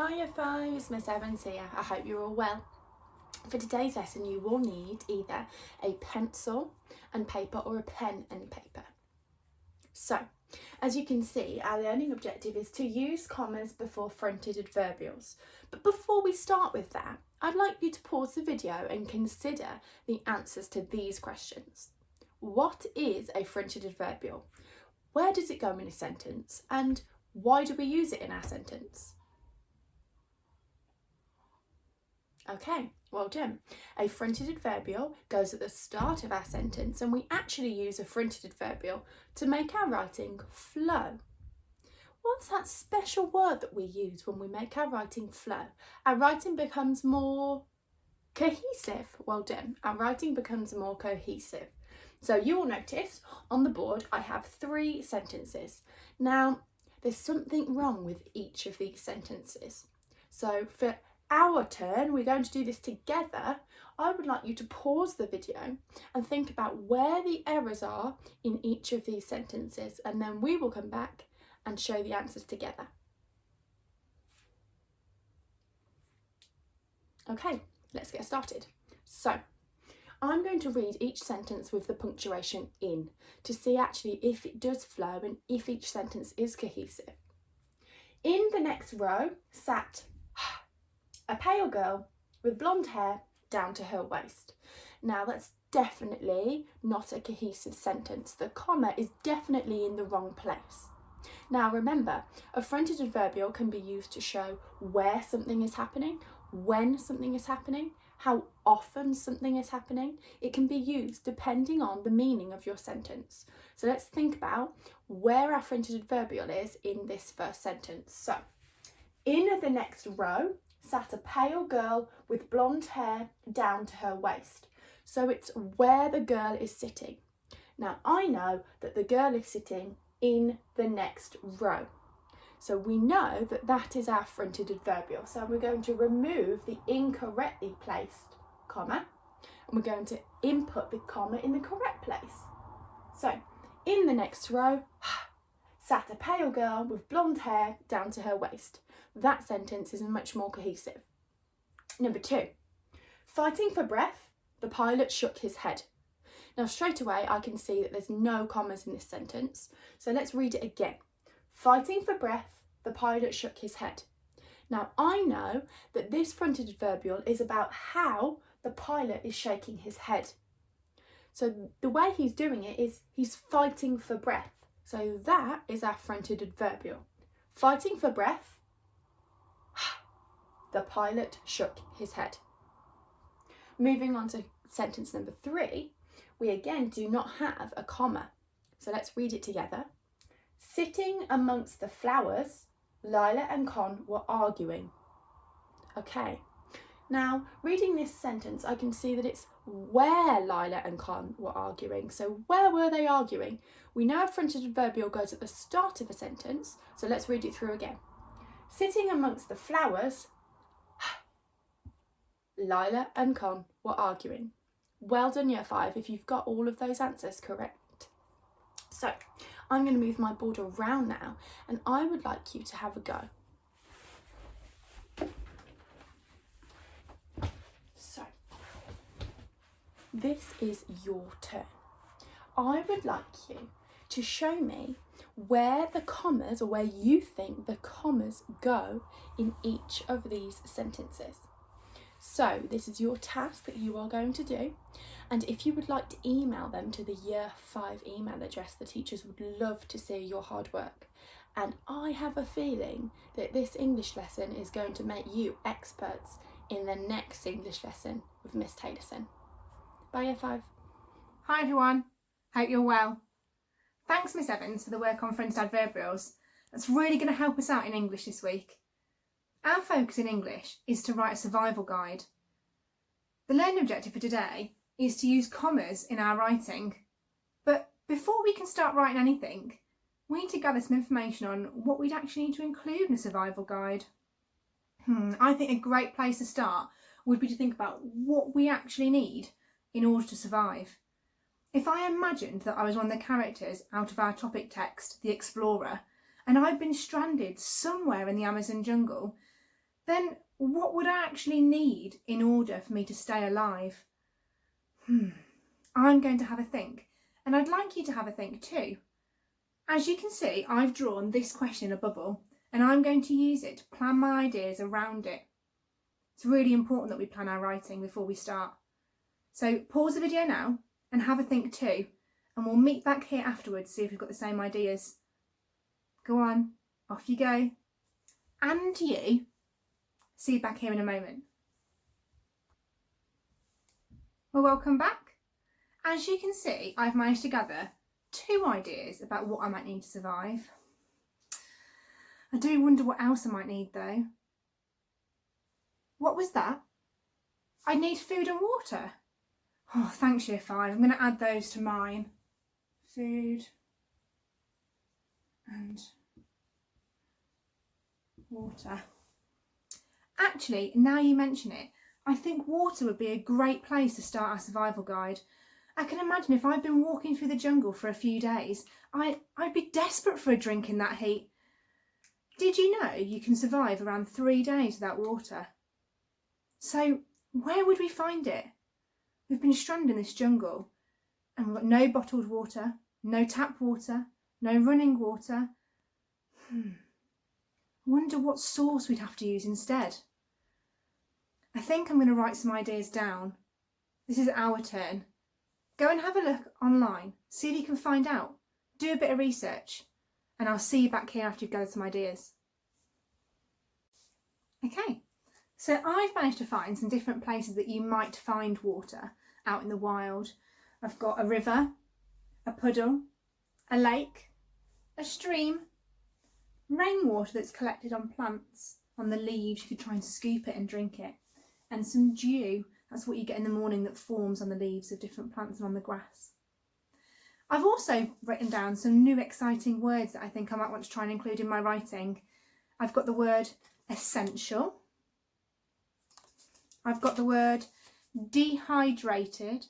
Hi Year 5, it's Miss Evans here. I hope you're all well. For today's lesson you will need either a pencil and paper or a pen and paper. So, as you can see, our learning objective is to use commas before fronted adverbials. But before we start with that, I'd like you to pause the video and consider the answers to these questions. What is a fronted adverbial? Where does it go in a sentence? And why do we use it in our sentence? Okay, well done. A fronted adverbial goes at the start of our sentence, and we actually use a fronted adverbial to make our writing flow. What's that special word that we use when we make our writing flow? Our writing becomes more cohesive. Well done. Our writing becomes more cohesive. So you will notice on the board I have 3 sentences. Now, there's something wrong with each of these sentences. So for our turn, we're going to do this together. I would like you to pause the video and think about where the errors are in each of these sentences, and then we will come back and show the answers together. Okay, let's get started. So, I'm going to read each sentence with the punctuation in to see actually if it does flow and if each sentence is cohesive. In the next row sat a pale girl with blonde hair down to her waist. Now that's definitely not a cohesive sentence. The comma is definitely in the wrong place. Now remember, a fronted adverbial can be used to show where something is happening, when something is happening, how often something is happening. It can be used depending on the meaning of your sentence. So let's think about where our fronted adverbial is in this first sentence. So, in the next row sat a pale girl with blonde hair down to her waist. So it's where the girl is sitting. Now I know that the girl is sitting in the next row. So we know that that is our fronted adverbial. So we're going to remove the incorrectly placed comma and we're going to input the comma in the correct place. So in the next row sat a pale girl with blonde hair down to her waist. That sentence is much more cohesive. Number 2, fighting for breath, the pilot shook his head. Now straight away I can see that there's no commas in this sentence, so let's read it again. Fighting for breath, the pilot shook his head. Now I know that this fronted adverbial is about how the pilot is shaking his head. So the way he's doing it is he's fighting for breath. So that is our fronted adverbial. Fighting for breath, the pilot shook his head. Moving on to sentence number 3, we again do not have a comma. So let's read it together. Sitting amongst the flowers, Lila and Con were arguing. Okay, now reading this sentence I can see that it's where Lila and Con were arguing. So where were they arguing? We know a fronted adverbial goes at the start of a sentence, so let's read it through again. Sitting amongst the flowers, Lila and Con were arguing. Well done Year 5 if you've got all of those answers correct. So I'm going to move my board around now and I would like you to have a go. So this is your turn. I would like you to show me where the commas, or where you think the commas go in each of these sentences. So this is your task that you are going to do, and if you would like to email them to the Year 5 email address, the teachers would love to see your hard work. And I have a feeling that this English lesson is going to make you experts in the next English lesson with Miss Taylorson. Bye Year 5. Hi everyone, hope you're well. Thanks Miss Evans for the work on fronted adverbials. That's really going to help us out in English this week. Our focus in English is to write a survival guide. The learning objective for today is to use commas in our writing. But before we can start writing anything, we need to gather some information on what we'd actually need to include in a survival guide. I think a great place to start would be to think about what we actually need in order to survive. If I imagined that I was one of the characters out of our topic text, The Explorer, and I'd been stranded somewhere in the Amazon jungle, then what would I actually need in order for me to stay alive? I'm going to have a think, and I'd like you to have a think too. As you can see, I've drawn this question in a bubble, and I'm going to use it to plan my ideas around it. It's really important that we plan our writing before we start. So pause the video now and have a think too, and we'll meet back here afterwards, see if we've got the same ideas. Go on, off you go. And you. See you back here in a moment. Well, welcome back. As you can see, I've managed to gather 2 ideas about what I might need to survive. I do wonder what else I might need though. What was that? I need food and water. Oh, thanks Year 5. I'm going to add those to mine. Food and water. Actually, now you mention it, I think water would be a great place to start our survival guide. I can imagine if I'd been walking through the jungle for a few days, I'd be desperate for a drink in that heat. Did you know you can survive around 3 days without water? So where would we find it? We've been stranded in this jungle and we've got no bottled water, no tap water, no running water. I wonder what source we'd have to use instead. I think I'm going to write some ideas down. This is our turn. Go and have a look online, see if you can find out. Do a bit of research, and I'll see you back here after you've gathered some ideas. Okay, so I've managed to find some different places that you might find water out in the wild. I've got a river, a puddle, a lake, a stream, rainwater that's collected on plants, on the leaves. You could try and scoop it and drink it, and some dew. That's what you get in the morning that forms on the leaves of different plants and on the grass. I've also written down some new exciting words that I think I might want to try and include in my writing. I've got the word essential. I've got the word dehydrated.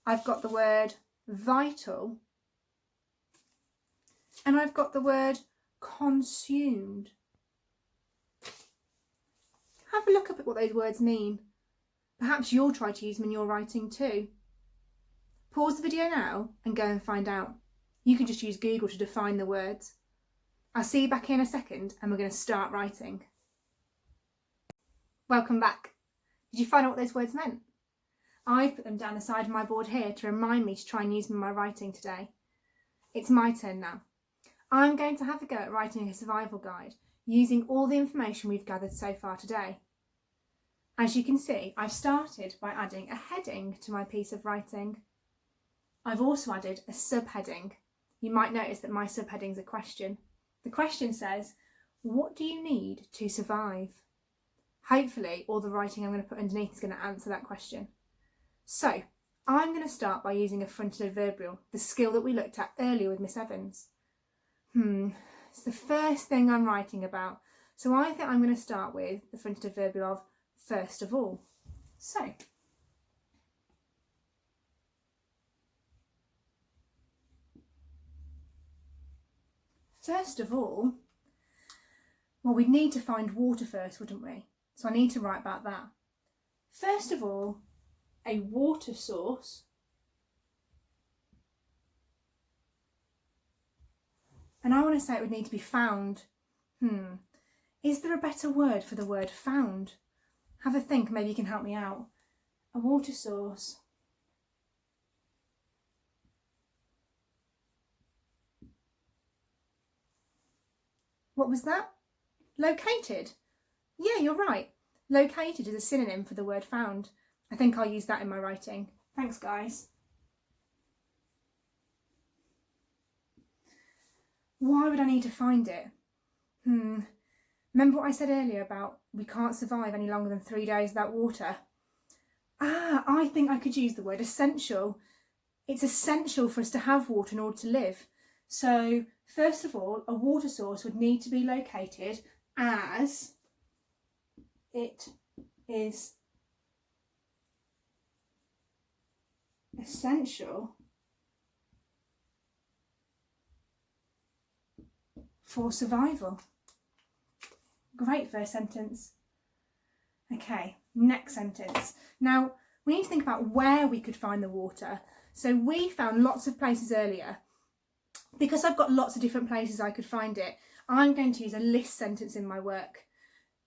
I've got the word vital. And I've got the word consumed. Have a look at what those words mean. Perhaps you'll try to use them in your writing too. Pause the video now and go and find out. You can just use Google to define the words. I'll see you back here in a second and we're going to start writing. Welcome back. Did you find out what those words meant? I've put them down the side of my board here to remind me to try and use them in my writing today. It's my turn now. I'm going to have a go at writing a survival guide using all the information we've gathered so far today. As you can see, I've started by adding a heading to my piece of writing. I've also added a subheading. You might notice that my subheading is a question. The question says, what do you need to survive? Hopefully all the writing I'm going to put underneath is going to answer that question. So I'm going to start by using a fronted adverbial, the skill that we looked at earlier with Miss Evans. It's the first thing I'm writing about, so I think I'm going to start with the fronted adverbial of first of all. So, first of all, well, we'd need to find water first, wouldn't we? So I need to write about that. First of all, a water source and I want to say it would need to be found. Is there a better word for the word found? Have a think, maybe you can help me out. A water source. What was that? Located. Yeah, you're right. Located is a synonym for the word found. I think I'll use that in my writing. Thanks, guys. Why would I need to find it? Remember what I said earlier about we can't survive any longer than 3 days without water? I think I could use the word essential. It's essential for us to have water in order to live. So, first of all, a water source would need to be located as it is essential for survival. Great first sentence. Okay, next sentence. Now, we need to think about where we could find the water. So we found lots of places earlier. Because I've got lots of different places I could find it, I'm going to use a list sentence in my work.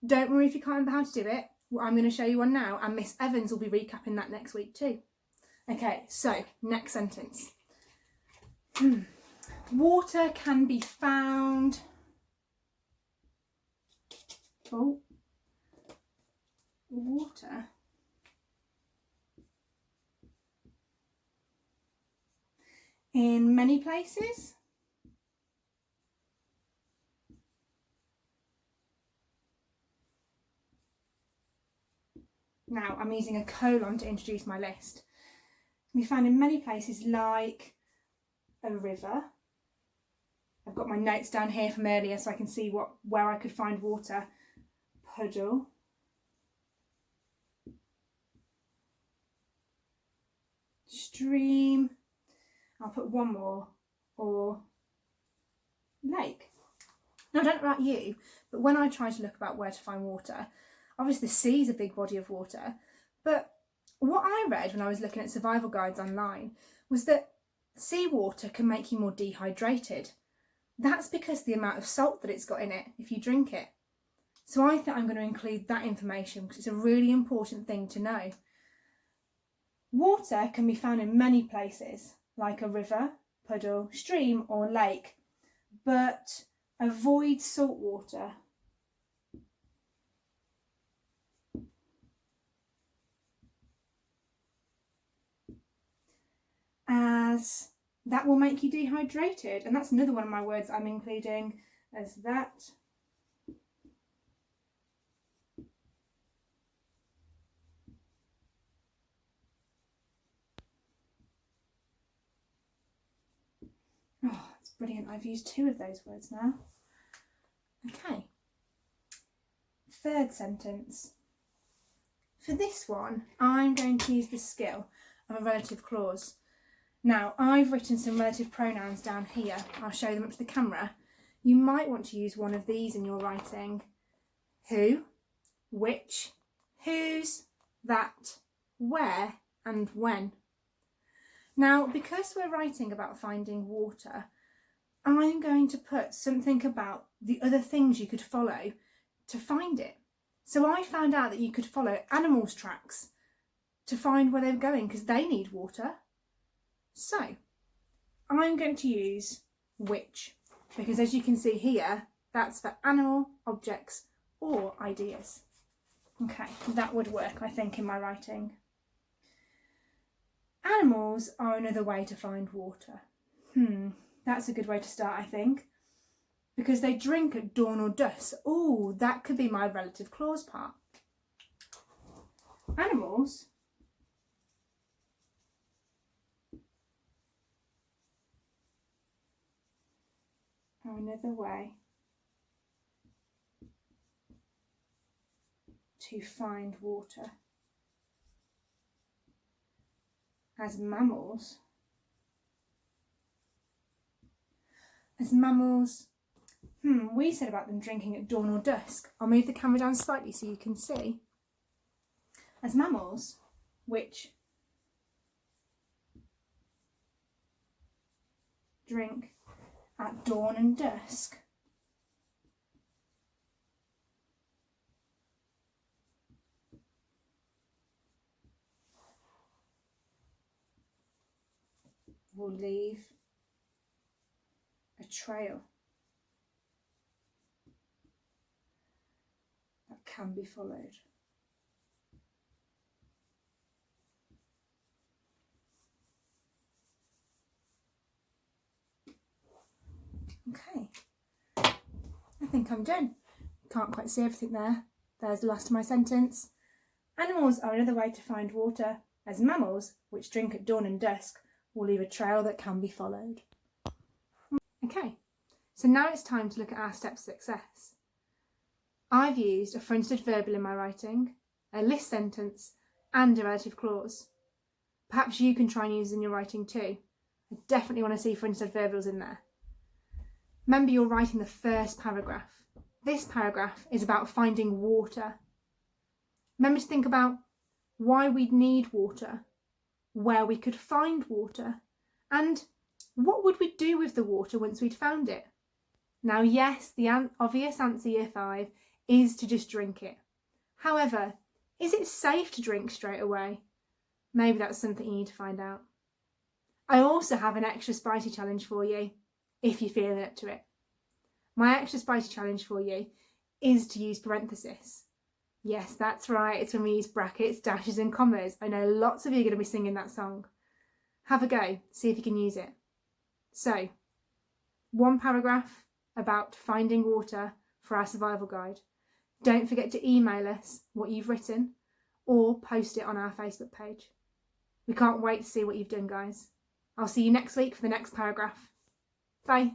Don't worry if you can't remember how to do it. Well, I'm going to show you one now, and Miss Evans will be recapping that next week too. Okay, so next sentence. Water can be found... Water in many places. Now I'm using a colon to introduce my list. We find in many places like a river. I've got my notes down here from earlier so I can see where I could find water. Puddle. Stream. I'll put one more, or lake. Now I don't know about you, but when I try to look about where to find water, obviously the sea is a big body of water, but what I read when I was looking at survival guides online was that seawater can make you more dehydrated. That's because of the amount of salt that it's got in it if you drink it. So I think I'm going to include that information because it's a really important thing to know. Water can be found in many places, like a river, puddle, stream or lake, but avoid salt water. As that will make you dehydrated, and that's another one of my words I'm including as that. Oh, that's brilliant. I've used 2 of those words now. Okay. Third sentence. For this one, I'm going to use the skill of a relative clause. Now, I've written some relative pronouns down here. I'll show them up to the camera. You might want to use one of these in your writing. Who, which, whose, that, where, and when. Now, because we're writing about finding water, I'm going to put something about the other things you could follow to find it. So I found out that you could follow animals' tracks to find where they're going because they need water. So I'm going to use which, because as you can see here, that's for animal, objects or ideas. Okay, that would work, I think, in my writing. Animals are another way to find water. That's a good way to start, I think, because they drink at dawn or dusk. Oh, that could be my relative clause part. Animals are another way to find water. As mammals, we said about them drinking at dawn or dusk. I'll move the camera down slightly so you can see. As mammals, which drink at dawn and dusk, will leave a trail that can be followed. Okay, I think I'm done. Can't quite see everything there. There's the last of my sentence. Animals are another way to find water, as mammals, which drink at dawn and dusk, will leave a trail that can be followed. Okay, so now it's time to look at our steps to success. I've used a fronted verbal in my writing, a list sentence, and a relative clause. Perhaps you can try and use in your writing too. I definitely want to see fronted verbals in there. Remember, you're writing the first paragraph. This paragraph is about finding water. Remember to think about why we'd need water, where we could find water, and what would we do with the water once we'd found it. Now, yes, the obvious answer, Year 5, is to just drink it. However, is it safe to drink straight away? Maybe that's something you need to find out. I also have an extra spicy challenge for you, if you're feeling up to it. My extra spicy challenge for you is to use parenthesis. Yes, that's right, it's when we use brackets, dashes and commas. I know lots of you are going to be singing that song. Have a go, see if you can use it. So, one paragraph about finding water for our survival guide. Don't forget to email us what you've written or post it on our Facebook page. We can't wait to see what you've done, guys. I'll see you next week for the next paragraph. Bye.